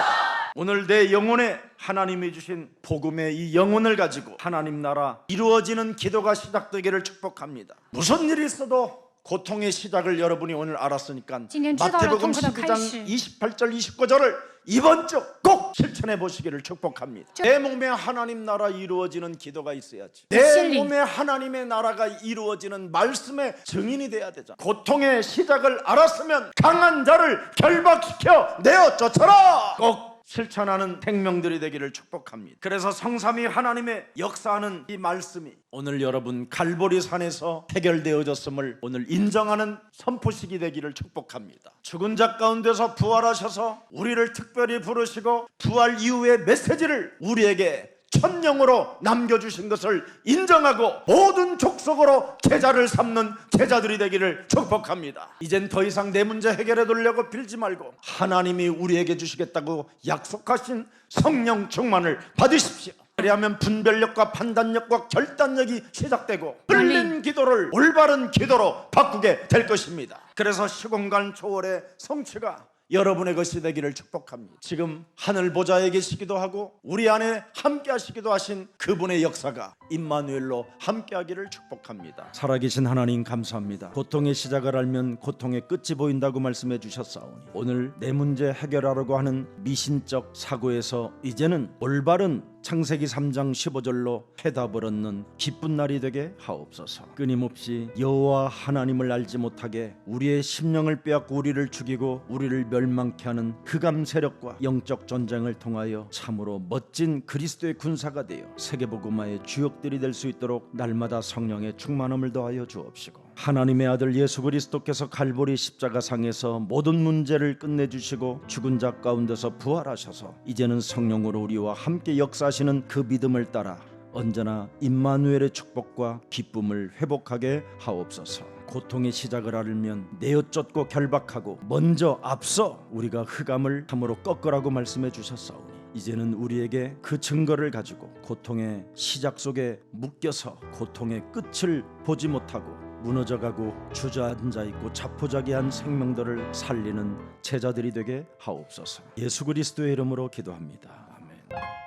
오늘 내 영혼에 하나님이 주신 복음의 이 영혼을 가지고 하나님 나라 이루어지는 기도가 시작되기를 축복합니다. 무슨 일이 있어도 고통의 시작을 여러분이 오늘 알았으니까 마태복음 12장 28절 29절을 이번 주 꼭 꼭 실천해 보시기를 축복합니다. 내 몸에 하나님 나라 이루어지는 기도가 있어야지. 내 실리. 몸에 하나님의 나라가 이루어지는 말씀의 증인이 돼야 되잖아. 고통의 시작을 알았으면 강한 자를 결박시켜 내어 쫓아라. 꼭 실천하는 생명들이 되기를 축복합니다. 그래서 성삼위 하나님의 역사하는 이 말씀이 오늘 여러분 갈보리 산에서 해결되어졌음을 오늘 인정하는 선포식이 되기를 축복합니다. 죽은 자 가운데서 부활하셔서 우리를 특별히 부르시고 부활 이후의 메시지를 우리에게 천령으로 남겨주신 것을 인정하고 모든 족속으로 제자를 삼는 제자들이 되기를 축복합니다. 이젠 더 이상 내 문제 해결해 두려고 빌지 말고 하나님이 우리에게 주시겠다고 약속하신 성령 충만을 받으십시오. 그리하면 분별력과 판단력과 결단력이 시작되고 흘린 기도를 올바른 기도로 바꾸게 될 것입니다. 그래서 시공간 초월의 성취가 여러분의 것이 되기를 축복합니다. 지금 하늘 보좌에 계시기도 하고 우리 안에 함께 하시기도 하신 그분의 역사가 임마누엘로 함께 하기를 축복합니다. 살아계신 하나님 감사합니다. 고통의 시작을 알면 고통의 끝이 보인다고 말씀해 주셨사오니 오늘 내 문제 해결하려고 하는 미신적 사고에서 이제는 올바른 창세기 3장 15절로 해답을 얻는 기쁜 날이 되게 하옵소서. 끊임없이 여호와 하나님을 알지 못하게 우리의 심령을 빼앗고 우리를 죽이고 우리를 멸망케 하는 흑암 세력과 영적 전쟁을 통하여 참으로 멋진 그리스도의 군사가 되어 세계복음화의 주역들이 될 수 있도록 날마다 성령의 충만함을 더하여 주옵시고 하나님의 아들 예수 그리스도께서 갈보리 십자가상에서 모든 문제를 끝내주시고 죽은 자 가운데서 부활하셔서 이제는 성령으로 우리와 함께 역사하시는 그 믿음을 따라 언제나 임마누엘의 축복과 기쁨을 회복하게 하옵소서. 고통의 시작을 알면 내어쫓고 결박하고 먼저 앞서 우리가 흑암을 참으로 꺾으라고 말씀해 주셨사오니 이제는 우리에게 그 증거를 가지고 고통의 시작 속에 묶여서 고통의 끝을 보지 못하고 무너져가고 주저앉아 있고 자포자기한 생명들을 살리는 제자들이 되게 하옵소서. 예수 그리스도의 이름으로 기도합니다. 아멘.